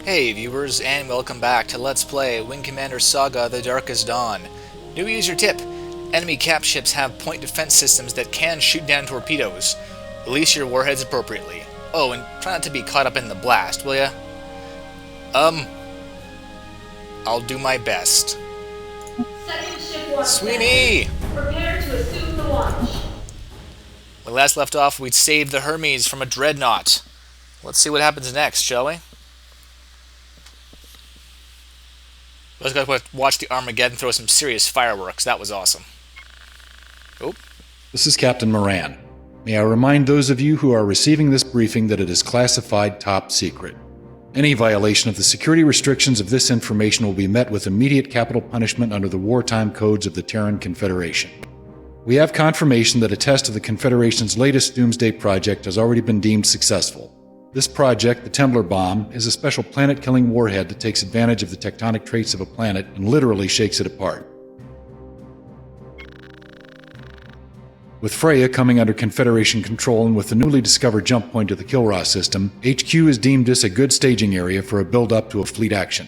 Hey viewers, and welcome back to Let's Play Wing Commander Saga The Darkest Dawn. New user tip: enemy cap ships have point defense systems that can shoot down torpedoes. Release your warheads appropriately. Oh, and try not to be caught up in the blast, will ya? I'll do my best. Second ship launch. Sweeney! Prepare to assume the launch. When we last left off, we'd saved the Hermes from a dreadnought. Let's see what happens next, shall we? Let's go watch the Armageddon throw some serious fireworks. That was awesome. Oh. This is Captain Moran. May I remind those of you who are receiving this briefing that it is classified top secret. Any violation of the security restrictions of this information will be met with immediate capital punishment under the wartime codes of the Terran Confederation. We have confirmation that a test of the Confederation's latest doomsday project has already been deemed successful. This project, the Templar Bomb, is a special planet-killing warhead that takes advantage of the tectonic traits of a planet and literally shakes it apart. With Freya coming under Confederation control and with the newly discovered jump point of the Kilra system, HQ has deemed this a good staging area for a build-up to a fleet action.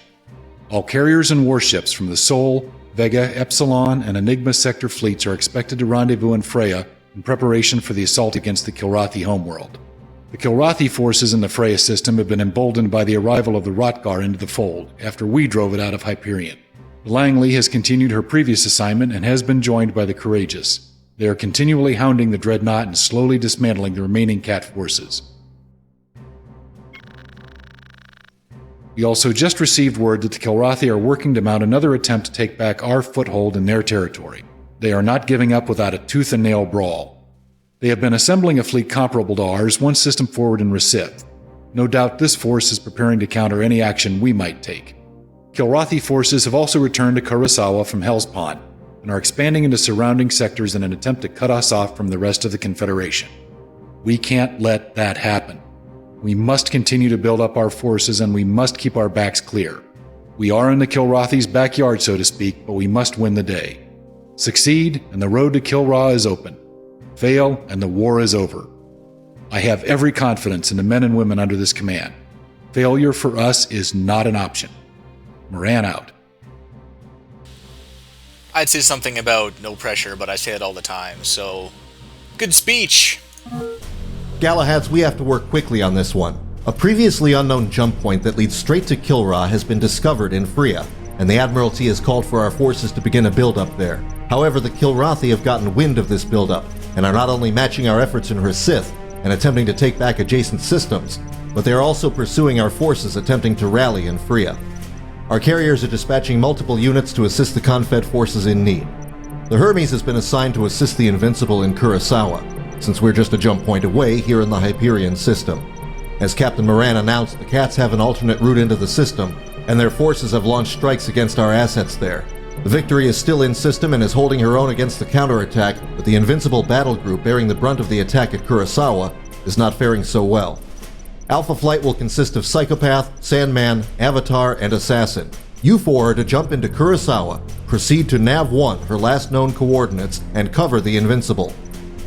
All carriers and warships from the Sol, Vega, Epsilon, and Enigma sector fleets are expected to rendezvous in Freya in preparation for the assault against the Kilrathi homeworld. The Kilrathi forces in the Freya system have been emboldened by the arrival of the Rotgar into the fold, after we drove it out of Hyperion. Langley has continued her previous assignment and has been joined by the Courageous. They are continually hounding the Dreadnought and slowly dismantling the remaining Cat forces. We also just received word that the Kilrathi are working to mount another attempt to take back our foothold in their territory. They are not giving up without a tooth-and-nail brawl. They have been assembling a fleet comparable to ours, one system forward in Recith. No doubt this force is preparing to counter any action we might take. Kilrathi forces have also returned to Kurasawa from Hellspawn, and are expanding into surrounding sectors in an attempt to cut us off from the rest of the Confederation. We can't let that happen. We must continue to build up our forces, and we must keep our backs clear. We are in the Kilrathi's backyard, so to speak, but we must win the day. Succeed, and the road to Kilra is open. Fail, and the war is over. I have every confidence in the men and women under this command. Failure for us is not an option. Moran out. I'd say something about no pressure, but I say it all the time, so... Good speech! Galahads, we have to work quickly on this one. A previously unknown jump point that leads straight to Kilra has been discovered in Freya, and the Admiralty has called for our forces to begin a build-up there. However, the Kilrathi have gotten wind of this build-up, and are not only matching our efforts in Recith and attempting to take back adjacent systems, but they are also pursuing our forces attempting to rally in Freya. Our carriers are dispatching multiple units to assist the Confed forces in need. The Hermes has been assigned to assist the Invincible in Kurasawa, since we're just a jump point away here in the Hyperion system. As Captain Moran announced, the Cats have an alternate route into the system, and their forces have launched strikes against our assets there. The Victory is still in system and is holding her own against the counterattack, but the Invincible battle group bearing the brunt of the attack at Kurasawa is not faring so well. Alpha Flight will consist of Psychopath, Sandman, Avatar, and Assassin. You four are to jump into Kurasawa, proceed to Nav-1, her last known coordinates, and cover the Invincible.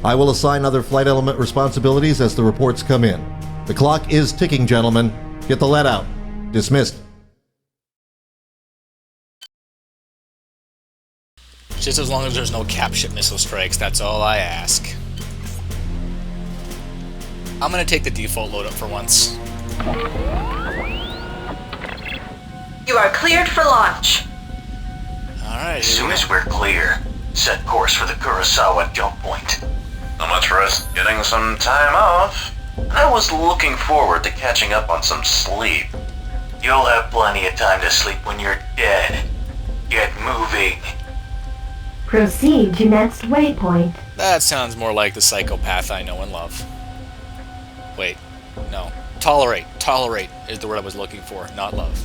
I will assign other flight element responsibilities as the reports come in. The clock is ticking, gentlemen. Get the lead out. Dismissed. Just as long as there's no cap ship missile strikes, that's all I ask. I'm gonna take the default loadup for once. You are cleared for launch. Alright. As soon as we're clear, set course for the Kurasawa jump point. Not much rest, getting some time off. I was looking forward to catching up on some sleep. You'll have plenty of time to sleep when you're dead. Get moving. Proceed to next waypoint. That sounds more like the psychopath I know and love. Wait, no. Tolerate. Tolerate is the word I was looking for, not love.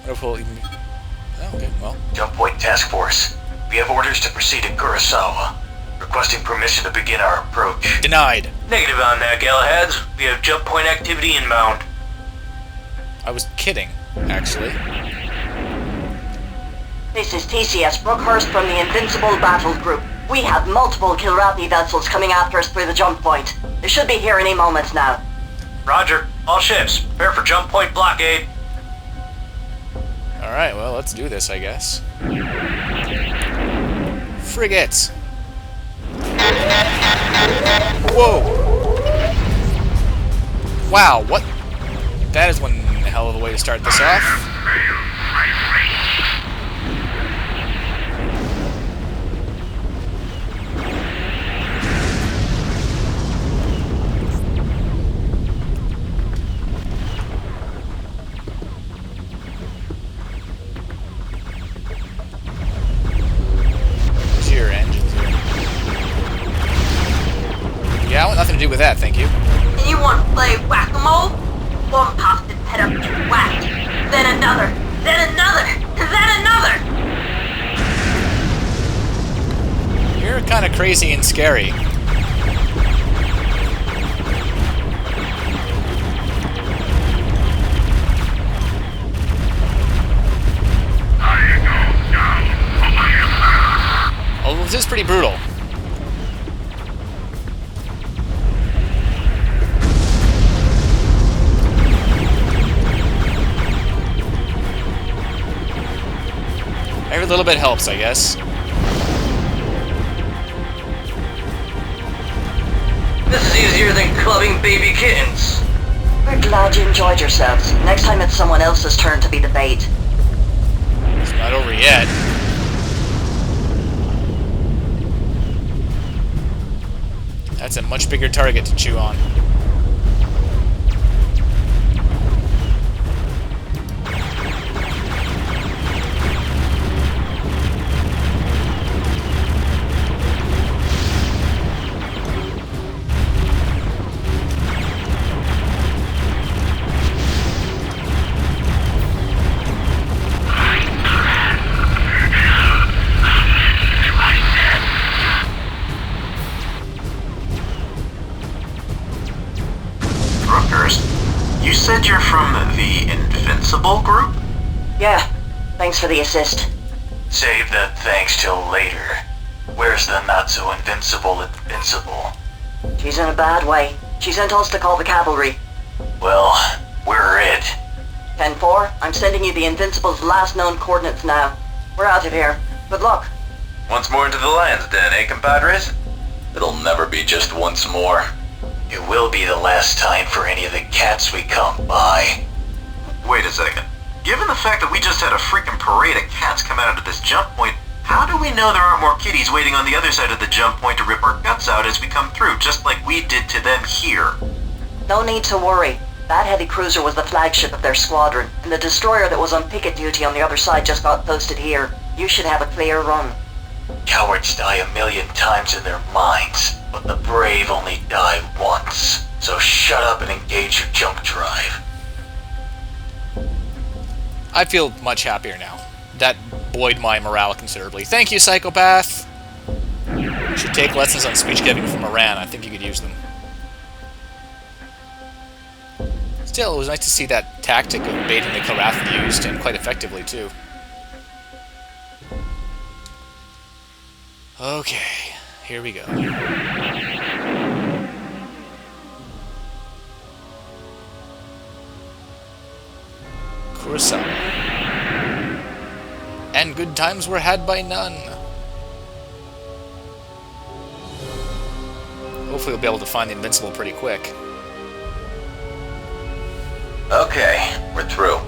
What if we'll even... Oh, okay, well. Jump point task force. We have orders to proceed to Kurasawa. Requesting permission to begin our approach. Denied. Negative on that, Galahads. We have jump point activity inbound. I was kidding, actually. This is TCS Brookhurst from the Invincible Battle Group. We have multiple Kilrathi vessels coming after us through the jump point. They should be here any moment now. Roger. All ships, prepare for jump point blockade. Alright, well, let's do this, I guess. Frigates! Whoa! Wow, what? That is one hell of a way to start this off. Here's your engines here. Yeah, I want nothing to do with that, thank you. And you want to play whack-a-mole? One posted head up gets whacked. Then another. Then another. Then another. You're kind of crazy and scary. Oh, this is pretty brutal. Every little bit helps, I guess. This is easier than clubbing baby kittens. We're glad you enjoyed yourselves. Next time it's someone else's turn to be the bait. It's not over yet. That's a much bigger target to chew on. You said you're from the Invincible group? Yeah, thanks for the assist. Save that thanks till later. Where's the not-so-invincible Invincible? She's in a bad way. She sent us to call the cavalry. Well, we're it. 10-4, I'm sending you the Invincible's last known coordinates now. We're out of here. Good luck. Once more into the lion's den, eh, compadres? It'll never be just once more. It will be the last time for any of the cats we come by. Wait a second. Given the fact that we just had a freaking parade of cats come out of this jump point, how do we know there aren't more kitties waiting on the other side of the jump point to rip our guts out as we come through, just like we did to them here? No need to worry. That heavy cruiser was the flagship of their squadron, and the destroyer that was on picket duty on the other side just got posted here. You should have a clear run. Cowards die 1,000,000 times in their minds, but the brave only die once. So shut up and engage your jump drive. I feel much happier now. That buoyed my morale considerably. Thank you, Psychopath! You should take lessons on speech giving from Iran. I think you could use them. Still, it was nice to see that tactic of baiting the Kurasawa used, and quite effectively, too. Okay, here we go. Kurasawa. And good times were had by none. Hopefully we'll be able to find the Invincible pretty quick. Okay, we're through.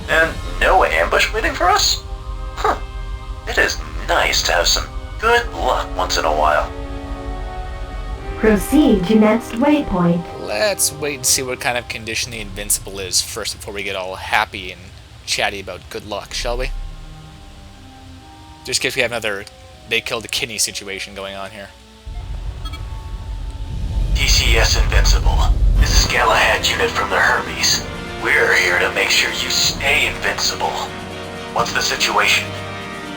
And no ambush waiting for us? Huh. It is nice to have some good luck once in a while. Proceed to next waypoint. Let's wait and see what kind of condition the Invincible is first before we get all happy and chatty about good luck, shall we? Just in case we have another they killed a kidney situation going on here. TCS Invincible. This is Galahad unit from the Hermes. We're here to make sure you stay invincible. What's the situation?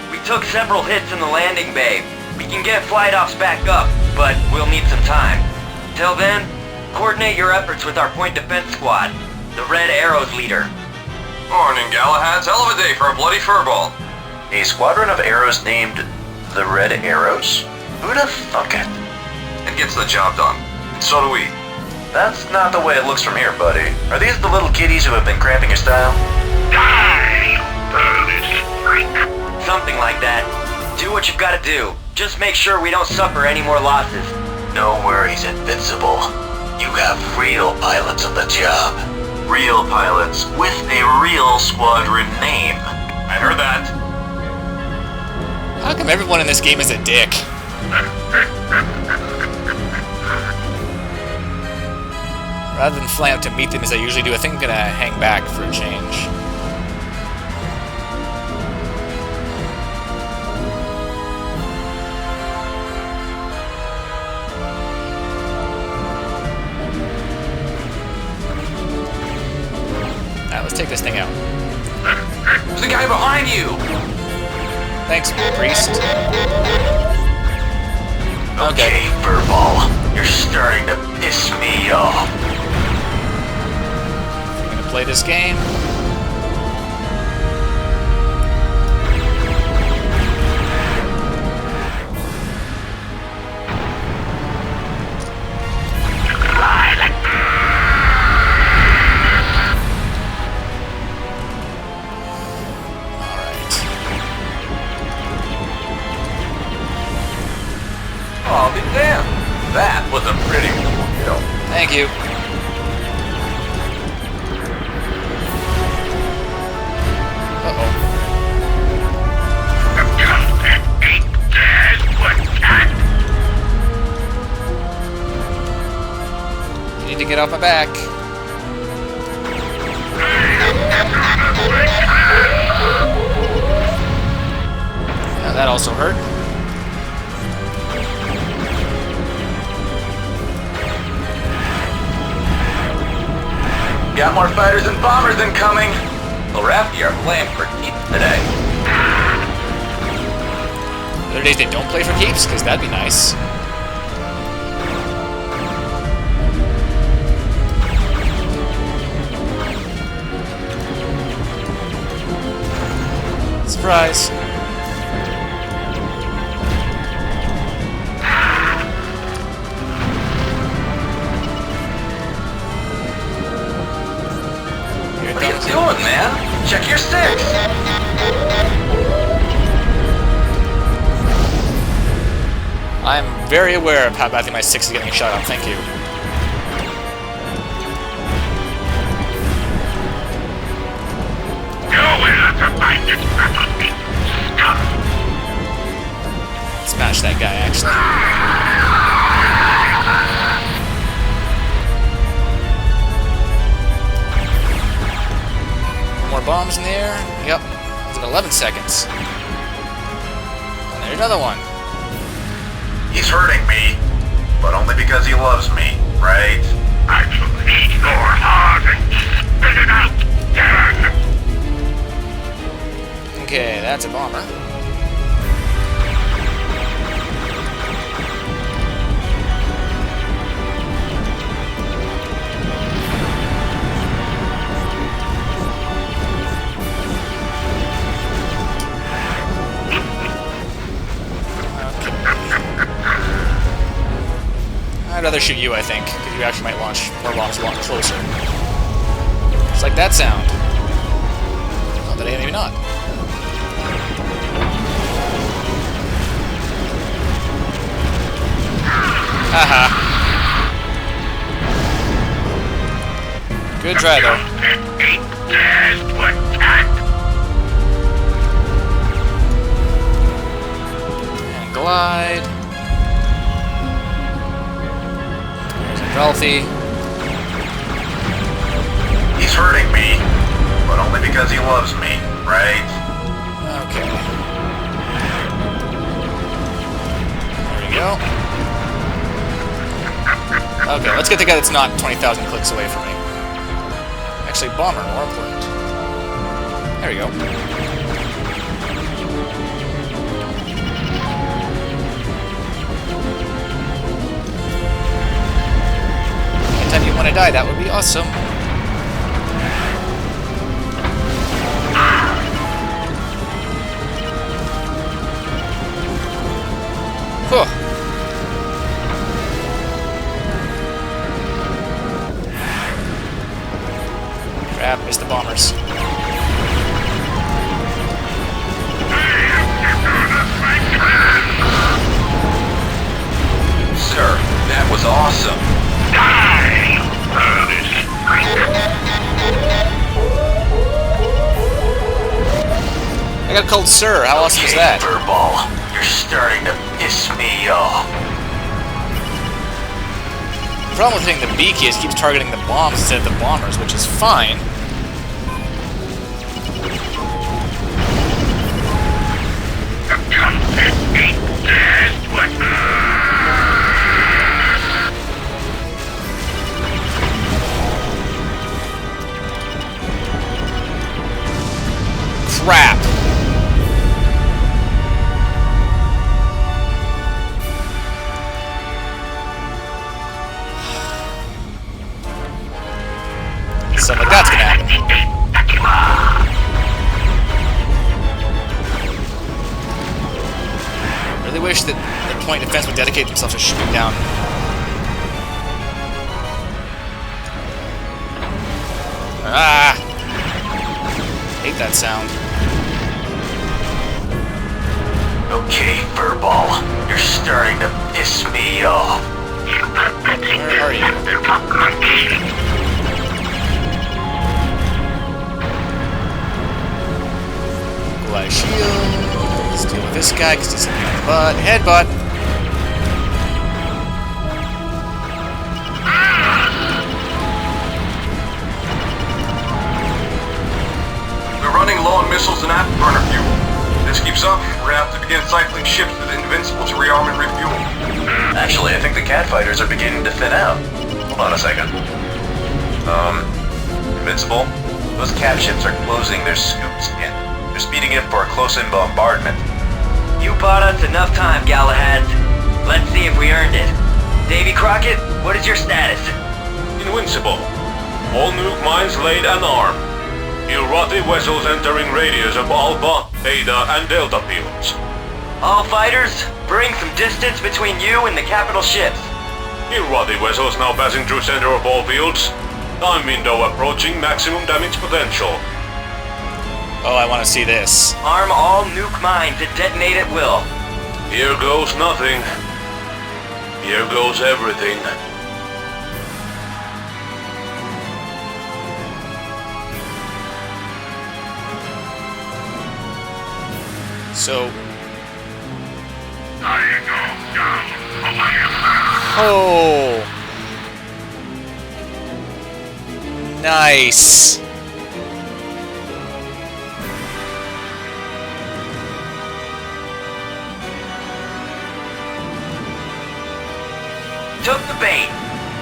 We took several hits in the landing bay. We can get flight ops back up, but we'll need some time. Till then, coordinate your efforts with our point defense squad, the Red Arrows leader. Morning, Galahad's hell of a day for a bloody furball. A squadron of arrows named the Red Arrows? Who'da thunk it? It gets the job done. And so do we. That's not the way it looks from here, buddy. Are these the little kitties who have been cramping your style? Die, foolish freak. Something like that. Do what you've got to do. Just make sure we don't suffer any more losses. No worries, Invincible. You have real pilots on the job. Real pilots with a real squadron name. I heard that. How come everyone in this game is a dick? Rather than flying out to meet them as I usually do, I think I'm gonna hang back for a change. Alright, let's take this thing out. There's a guy behind you! Thanks, priest. Okay, Furball. You're starting to piss me off. I'm gonna play this game. Oh, be damned. That was a pretty kill. Thank you. Uh-oh. You need to get off my back. Yeah, that also hurt. Got more fighters and bombers incoming. The Rafty are playing for keeps today. Other days they don't play for keeps, because that'd be nice. Surprise. What are you doing, man? Check your six. I'm very aware of how badly my 6 is getting shot up, thank you. Smash that guy, actually. More bombs in the air. Yep. It's in 11 seconds. And there's another one. He's hurting me, but only because he loves me, right? I shall eat your heart and spit it out, Darren. Okay, that's a bomber. I'd rather shoot you, I think, because you actually might launch more bombs a lot closer. It's like that sound. Oh, but maybe not. Haha. Good try, though. And glide. Healthy. He's hurting me, but only because he loves me, right? Okay. There we go. Okay, let's get the guy that's not 20,000 clicks away from me. Actually, bomber, more important. There we go. Anytime you want to die, that would be awesome. Whew. Crap, missed the bombers. Sir, that was awesome. I got called Sir. How awesome is that? Furball, you're starting to piss me off. The problem with hitting the beaky is it keeps targeting the bombs instead of the bombers, which is fine. Crap! Stuff like that's gonna happen. I really wish that the point defense would dedicate themselves to shooting down. Ah! Hate that sound. Okay, Furball, you're starting to piss me off. Where are you? Glide shield. Let's deal with this guy because he's in the butt. Headbutt! We're running low on missiles and afterburner fuel. If this keeps up, we're gonna have to begin cycling ships to the Invincible to rearm and refuel. Actually, I think the cat fighters are beginning to thin out. Hold on a second. Invincible? Those cat ships are closing their scoops in. They're speeding in for a close-in bombardment. You bought us enough time, Galahad. Let's see if we earned it. Davy Crockett, what is your status? Invincible. All nuke mines laid and armed. Irati vessels entering radius of Alpha, Beta, and Delta fields. All fighters, bring some distance between you and the capital ships. Irati vessels now passing through center of all fields. Time window approaching maximum damage potential. Oh, I want to see this. Arm all nuke mines and detonate at will. Here goes nothing. Here goes everything. So... Oh! Nice! Took the bait.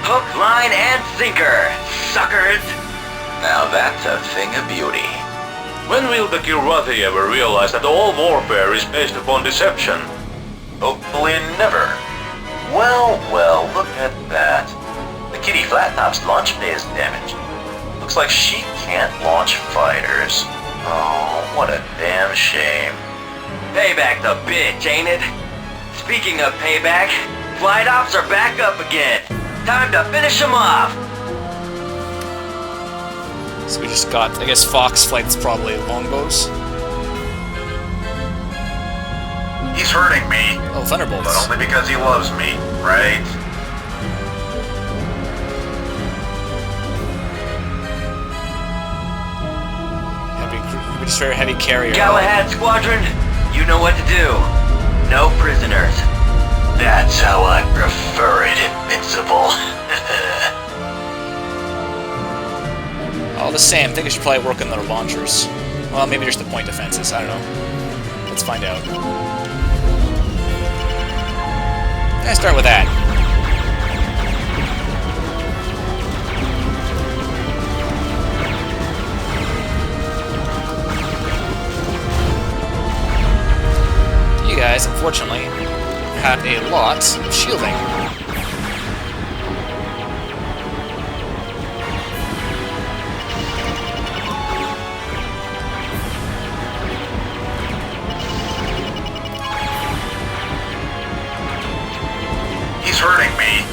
Hook, line, and sinker. Suckers. Now that's a thing of beauty. When will the Kirati ever realize that all warfare is based upon deception? Hopefully never. Well, look at that. The Kitty Flattop's launch bay is damaged. Looks like she can't launch fighters. Oh, what a damn shame. Payback the bitch, ain't it? Speaking of payback, flight ops are back up again. Time to finish them off. So we just got, I guess Fox flight's probably longbows. He's hurting me. Oh, Thunderbolts. But only because he loves me, right? We just very heavy carrier. Galahad Squadron, you know what to do. No prisoners. That's how I prefer it, Invincible. All the same, I think I should probably work on their launchers. Well, maybe just the point defenses, I don't know. Let's find out. Let's start with that. You guys, unfortunately, have a lot of shielding. He's hurting me,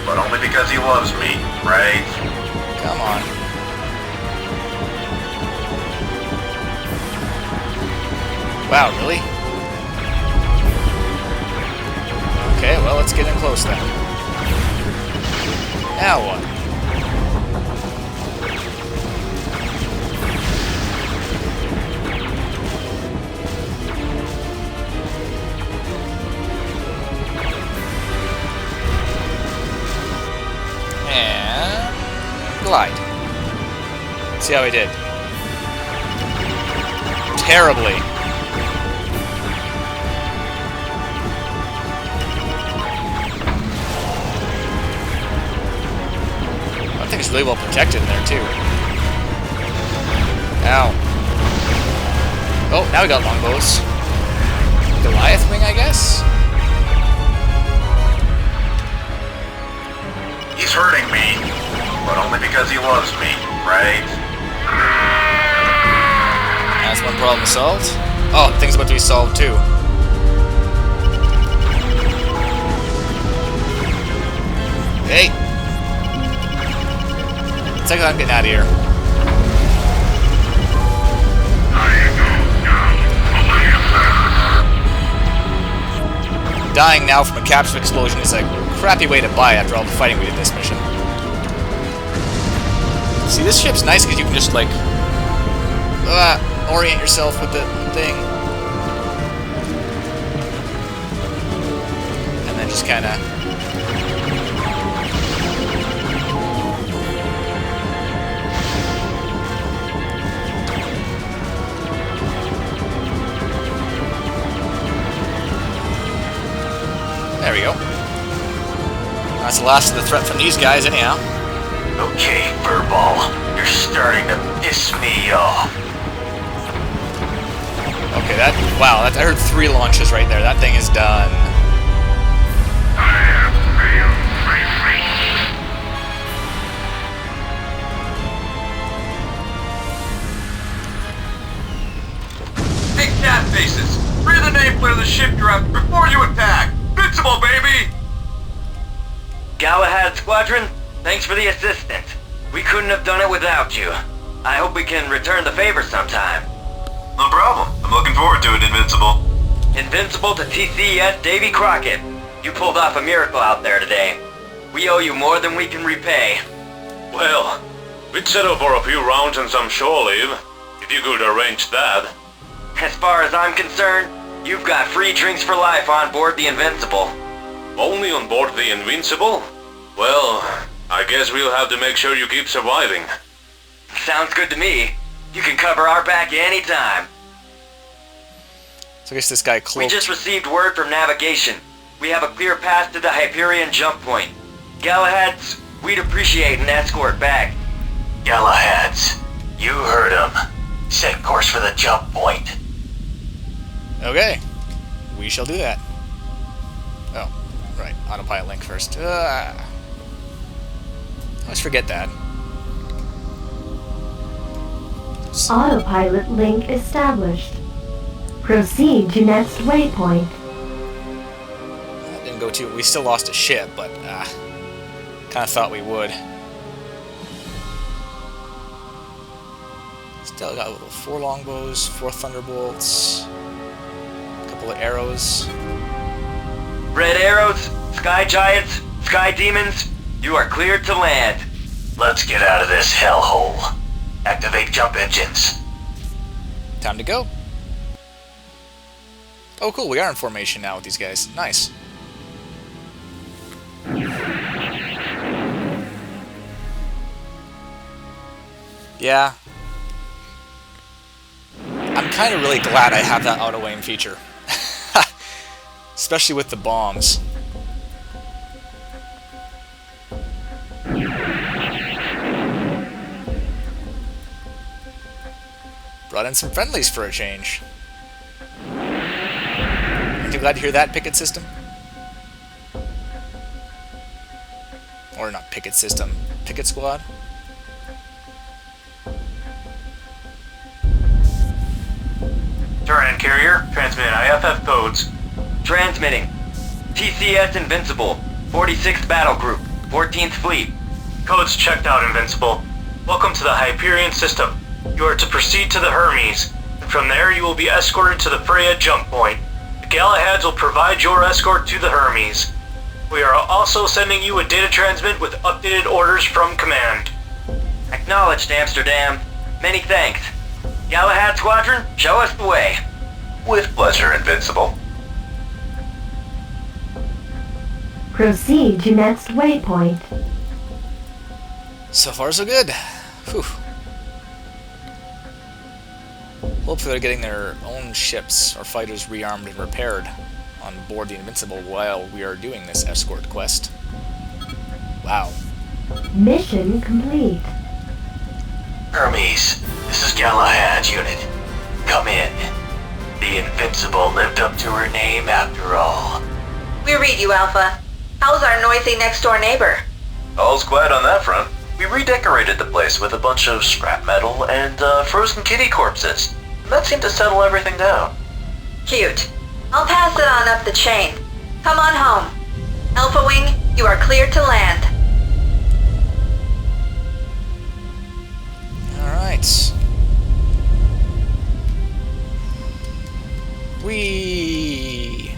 but only because he loves me, right? Come on. Wow, really? Okay, well, let's get in close then. Now what? And glide. See how I did. Terribly. That thing's really well protected in there too. Ow. Oh, now we got longbows. Goliath wing, I guess? He's hurting me, but only because he loves me, right? That's one problem solved. Oh, thing's about to be solved too. Hey! It's like I'm getting out of here. Dying now from a capsule explosion is a crappy way to buy after all the fighting we did this mission. See, this ship's nice because you can just, like, orient yourself with the thing. And then just kind of... There we go. That's the last of the threat from these guys, anyhow. Okay, Furball, you're starting to piss me off. Okay, wow, I heard 3 launches right there. That thing is done. Hey, cat faces! Read the nameplate of the ship you're after before you attack! Invincible, baby! Galahad Squadron, thanks for the assistance. We couldn't have done it without you. I hope we can return the favor sometime. No problem. I'm looking forward to it, Invincible. Invincible to TCES Davy Crockett. You pulled off a miracle out there today. We owe you more than we can repay. Well, we'd settle for a few rounds and some shore leave, if you could arrange that. As far as I'm concerned, you've got free drinks for life on board the Invincible. Only on board the Invincible? Well, I guess we'll have to make sure you keep surviving. Sounds good to me. You can cover our back anytime. So I guess this guy cloaked. We just received word from navigation. We have a clear path to the Hyperion jump point. Galahads, we'd appreciate an escort back. Galahads, you heard him. Set course for the jump point. Okay. We shall do that. Oh, right. Autopilot link first. I always forget that. Autopilot link established. Proceed to next waypoint. That didn't go too... We still lost a ship, but kind of thought we would. Still got 4 longbows, 4 thunderbolts, a couple of arrows. Red arrows, sky giants, sky demons, you are cleared to land. Let's get out of this hellhole. Activate jump engines. Time to go. Oh, cool. We are in formation now with these guys. Nice. Yeah. I'm kind of really glad I have that auto-aim feature. Especially with the bombs. Brought in some friendlies for a change. Aren't you glad to hear that, picket system? Or not picket system, picket squad? Turian carrier, transmit IFF codes. Transmitting. TCS Invincible, 46th Battle Group, 14th Fleet. Codes checked out, Invincible. Welcome to the Hyperion system. You are to proceed to the Hermes. From there, you will be escorted to the Freya jump point. The Galahads will provide your escort to the Hermes. We are also sending you a data transmit with updated orders from command. Acknowledged, Amsterdam. Many thanks. Galahad Squadron, show us the way. With pleasure, Invincible. Proceed to next waypoint. So far, so good. Whew. Hopefully they're getting their own ships or fighters rearmed and repaired on board the Invincible while we are doing this escort quest. Wow. Mission complete. Hermes, this is Galahad's unit. Come in. The Invincible lived up to her name after all. We read you, Alpha. How's our noisy next-door neighbor? All's quiet on that front. We redecorated the place with a bunch of scrap metal and frozen kitty corpses. And that seemed to settle everything down. Cute. I'll pass it on up the chain. Come on home. Alpha Wing, you are cleared to land. Alright. Whee!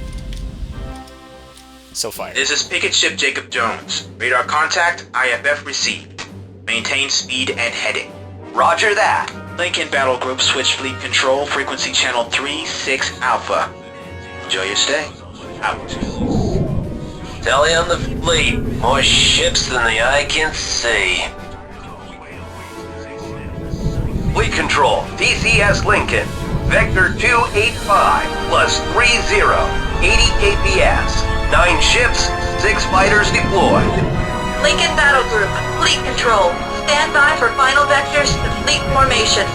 So fire. This is Picket Ship Jacob Jones. Radar contact, IFF received. Maintain speed and heading. Roger that. Lincoln Battle Group switch fleet control, frequency channel 36 Alpha. Enjoy your stay. Out. Tally on the fleet. More ships than the eye can see. Fleet control, DCS Lincoln. Vector 285 plus 30, 80 KPS. 9 ships, 6 fighters deployed. Lincoln Battle Group, fleet control. Stand by for final vectors to fleet formation.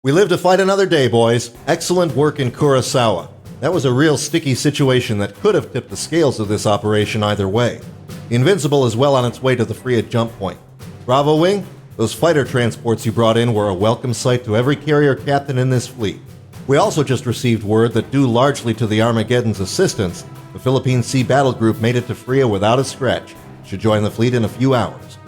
We live to fight another day, boys. Excellent work in Kurasawa. That was a real sticky situation that could have tipped the scales of this operation either way. The Invincible is well on its way to the Freya jump point. Bravo Wing, those fighter transports you brought in were a welcome sight to every carrier captain in this fleet. We also just received word that due largely to the Armageddon's assistance, the Philippine Sea Battle Group made it to Freya without a scratch. Should join the fleet in a few hours.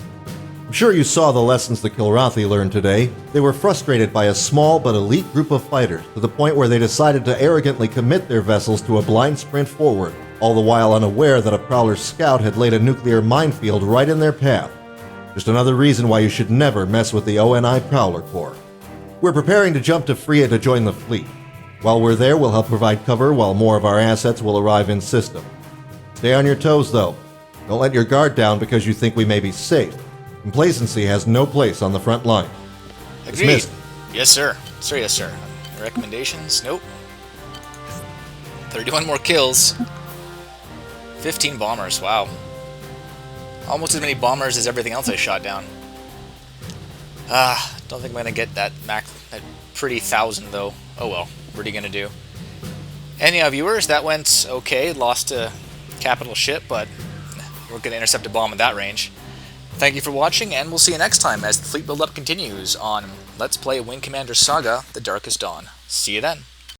I'm sure you saw the lessons the Kilrathi learned today. They were frustrated by a small but elite group of fighters to the point where they decided to arrogantly commit their vessels to a blind sprint forward, all the while unaware that a Prowler scout had laid a nuclear minefield right in their path. Just another reason why you should never mess with the ONI Prowler Corps. We're preparing to jump to Freya to join the fleet. While we're there, we'll help provide cover while more of our assets will arrive in system. Stay on your toes, though. Don't let your guard down because you think we may be safe. Complacency has no place on the front line. Agreed. Dismissed. Yes, sir. Sir, yes, sir. Recommendations? Nope. 31 more kills. 15 bombers. Wow. Almost as many bombers as everything else I shot down. Don't think I'm gonna get that pretty 1,000 though. Oh well. What are you gonna do? Any viewers, that went okay. Lost a capital ship, but we're gonna intercept a bomb at that range. Thank you for watching, and we'll see you next time as the fleet build-up continues on Let's Play Wing Commander Saga: The Darkest Dawn. See you then.